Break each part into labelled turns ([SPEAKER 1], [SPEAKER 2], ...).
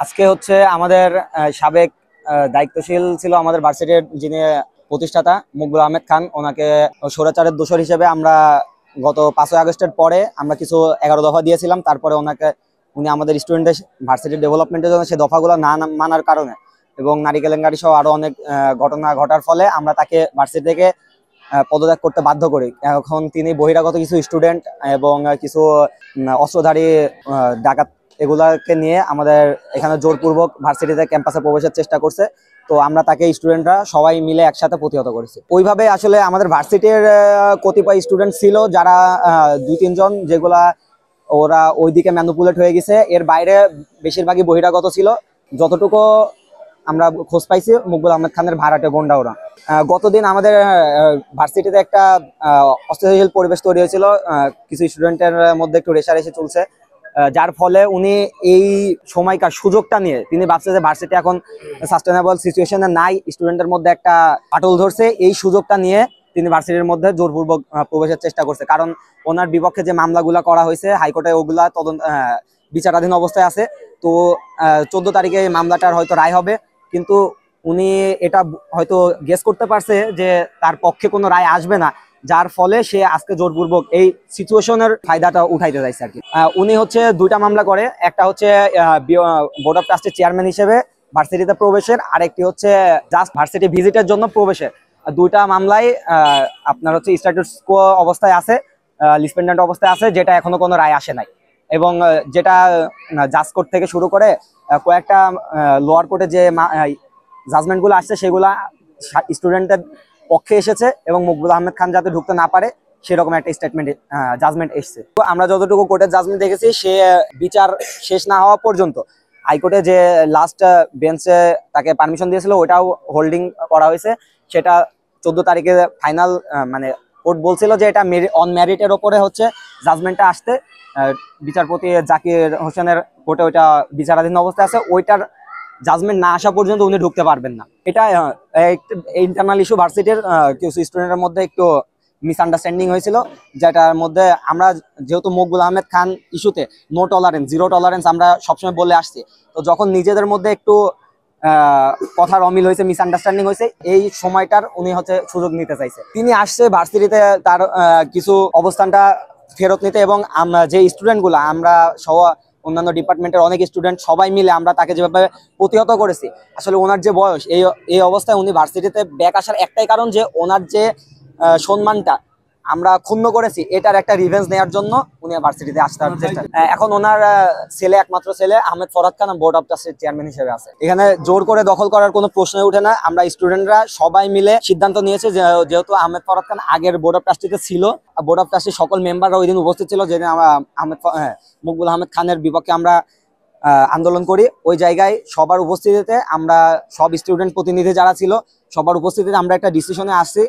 [SPEAKER 1] আজকে হচ্ছে আমাদের সাবেক দায়িত্বশীল ছিল আমাদের ভার্সিটির যিনি প্রতিষ্ঠাতা মুকবুল আহমেদ খান, ওনাকে স্বৈরাচারের দোষর হিসেবে আমরা গত 5ই আগস্টের পরে আমরা কিছু 11 দফা দিয়েছিলাম। তারপরে উনি আমাদের স্টুডেন্টদের ভার্সিটির ডেভেলপমেন্টের জন্য সেই দফাগুলো না মানার কারণে এবং নারী কেলেঙ্কারি সহ আরো অনেক ঘটনা ঘটার ফলে আমরা তাকে ভার্সিটি থেকে পদত্যাগ করতে বাধ্য করি। এখন তিনি বহিরাগত কিছু স্টুডেন্ট এবং কিছু অস্ত্রধারী ডাকাত এগুলাকে নিয়ে আমাদের এখানে জোরপূর্বক ভার্সিটিতে ক্যাম্পাসে প্রবেশের চেষ্টা করছে। তো আমরা তাকে স্টুডেন্টরা সবাই মিলে একসাথে প্রতিহত করেছি। ওইভাবে আসলে আমাদের ভার্সিটির কতিপয় স্টুডেন্ট ছিল যারা 2-3 জন, যেগুলা ওরা ওইদিকে ম্যানুপুলেট হয়ে গেছে। এর বাইরে বেশিরভাগই বহিরাগত ছিল। যতটুকু আমরা খোঁজ পাইছি মুকবুল আহমেদ খানের ভাড়াটে গোন্ডা ওরা। গতদিন আমাদের ভার্সিটিতে একটা অস্থিতিশীল পরিবেশ তৈরি হয়েছিল, কিছু স্টুডেন্টের মধ্যে একটু রেষারেষি চলছে, যার ফলে উনি এই সময়কার সুযোগটা নিয়ে তিনি ভাবছে যে ভার্সিটি এখন সাস্টেনেবল সিচুয়েশনে নাই, স্টুডেন্টের মধ্যে একটা ফাটল ধরছে। এই সুযোগটা নিয়ে তিনি ভার্সিটির মধ্যে জোরপূর্বক প্রবেশের চেষ্টা করছে। কারণ ওনার বিপক্ষে যে মামলাগুলো করা হয়েছে হাইকোর্টে, ওগুলা তদন্ত বিচারাধীন অবস্থায় আছে। তো 14 তারিখে এই মামলাটার হয়তো রায় হবে, কিন্তু উনি এটা হয়তো গেস করতে পারছে যে তার পক্ষে কোনো রায় আসবে না, যার ফলে সে আজকে জোরপূর্বক এই সিচুয়েশনের ফায়দাটা উঠাইতে চাইছে আর কি। উনি হচ্ছে 2টা মামলা করে, একটা হচ্ছে বোর্ড অফ ট্রাস্টের চেয়ারম্যান হিসেবে ভার্সিটিতে প্রবেশের, আরেকটি হচ্ছে জাস্ট ভার্সিটি ভিজিটের জন্য প্রবেশের। 2টা মামলায় আপনার হচ্ছে স্ট্যাটাস কো অবস্থায় আছে, লিসপেন্ডেন্ট অবস্থায় আছে, যেটা এখনো কোনো রায় আসে নাই। এবং যেটা জাজ কোর্ট থেকে শুরু করে কয়েকটা লোয়ার কোর্টে যে জাজমেন্টগুলো আসছে সেগুলা স্টুডেন্টের পক্ষে এসেছে এবং মুকবুল আহমেদ খান যাতে ঢুকতে না পারে সেরকম একটা স্টেটমেন্ট জাজমেন্ট এসছে। তো আমরা যতটুকু কোর্টের জাজমেন্ট দেখেছি, সে বিচার শেষ না হওয়া পর্যন্ত হাইকোর্টে যে লাস্ট বেঞ্চে তাকে পারমিশন দিয়েছিল ওটাও হোল্ডিং করা হয়েছে। সেটা 14 তারিখে ফাইনাল, মানে কোর্ট বলছিল যে এটা অন মেরিটের ওপরে হচ্ছে জাজমেন্টটা আসতে। বিচারপতি জাকির হোসেনের কোর্টে ওইটা বিচারাধীন অবস্থায় আছে, ওইটার জাজমেন্ট না আসা পর্যন্ত উনি ঢুকতে পারবেন না। এটা ইন্টারনাল ইস্যু, ভার্সিটির কিছু স্টুডেন্টের মধ্যে একটু মিসআন্ডারস্ট্যান্ডিং হয়েছিল, যেটার মধ্যে আমরা যেহেতু মুকবুল আহমেদ খান ইস্যুতে নো টলারেন্স, জিরো টলারেন্স আমরা সবসময় বলে আসছি। তো যখন নিজেদের মধ্যে একটু কথার অমিল হয়েছে, মিসআন্ডারস্ট্যান্ডিং হয়েছে, এই সময়টার উনি হচ্ছে সুযোগ নিতে চাইছে। তিনি আসছে ভার্সিটিতে তার কিছু অবস্থানটা ফেরত নিতে, এবং আমরা যে স্টুডেন্টগুলো আমরা সহ অন্যান্য ডিপার্টমেন্টের অনেক স্টুডেন্ট সবাই মিলে আমরা তাকে যেভাবে প্রতিহত করেছি, আসলে ওনার যে বয়স, এই অবস্থায় উনি ভার্সিটিতে ব্যাক আসার একটাই কারণ যে ওনার যে সম্মানটা আমরা ক্ষুণ্ণ করেছি, এটার একটা রিভেঞ্জ নেওয়ার জন্য উনি ভার্সিটিতে আসার চেষ্টা। এখন ওনার ছেলে, একমাত্র ছেলে আহমেদ ফরহাদ খান বোর্ড অফ ট্রাস্টের চেয়ারম্যান হিসেবে আছে। এখানে জোর করে দখল করার কোনো প্রশ্নই উঠে না। আমরা স্টুডেন্টরা সবাই মিলে সিদ্ধান্ত নিয়েছে যেহেতু আহমেদ ফরহাদ খান আগের বোর্ড অফ ট্রাস্টিতে ছিল, বোর্ড অফ ট্রাস্টির সকল মেম্বাররা ওই দিন উপস্থিত ছিল যেদিন মুকবুল আহমেদ খানের বিপক্ষে আমরা আন্দোলন করি। ওই জায়গায় সবার উপস্থিতিতে আমরা সব স্টুডেন্ট প্রতিনিধি যারা ছিল সবার উপস্থিতিতে আমরা একটা ডিসিশনে আসছি,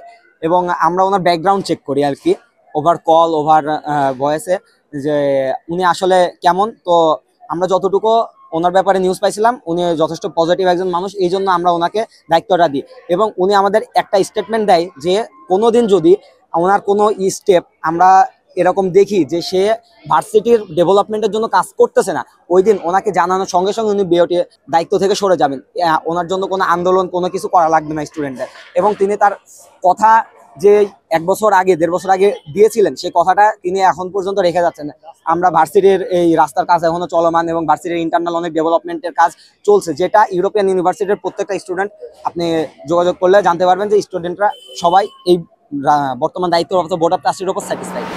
[SPEAKER 1] এবং আমরা ওনার ব্যাকগ্রাউন্ড চেক করি আর কি, ওভার কল, ওভার ভয়েসে, যে উনি আসলে কেমন। তো আমরা যতটুকু ওনার ব্যাপারে নিউজ পাইছিলাম, উনি যথেষ্ট পজিটিভ একজন মানুষ, এই জন্য আমরা ওনাকে দায়িত্বটা দিই। এবং উনি আমাদের একটা স্টেটমেন্ট দেয় যে কোনোদিন যদি ওনার কোনো স্টেপ আমরা এরকম দেখি যে সে ভার্সিটির ডেভেলপমেন্টের জন্য কাজ করতেছে না, ওই দিন ওনাকে জানানোর সঙ্গে সঙ্গে উনি বিওটি দায়িত্ব থেকে সরে যাবেন। ওনার জন্য কোনো আন্দোলন, কোনো কিছু করা লাগবে না স্টুডেন্টদের। এবং তিনি তার কথা যে 1 বছর আগে, 1.5 বছর আগে দিয়েছিলেন, সেই কথাটা তিনি এখন পর্যন্ত রেখে যাচ্ছেন। আমরা ভার্সিটির এই রাস্তার কাজ এখনো চলমান, এবং ভার্সিটির ইন্টারনাল অনেক ডেভেলপমেন্টের কাজ চলছে, যেটা ইউরোপিয়ান ইউনিভার্সিটির প্রত্যেকটা স্টুডেন্ট আপনি যোগাযোগ করলে জানতে পারবেন যে স্টুডেন্টরা সবাই এই বর্তমান দায়িত্বরত বোর্ড অফ ট্রাস্টির উপর স্যাটিসফাইড।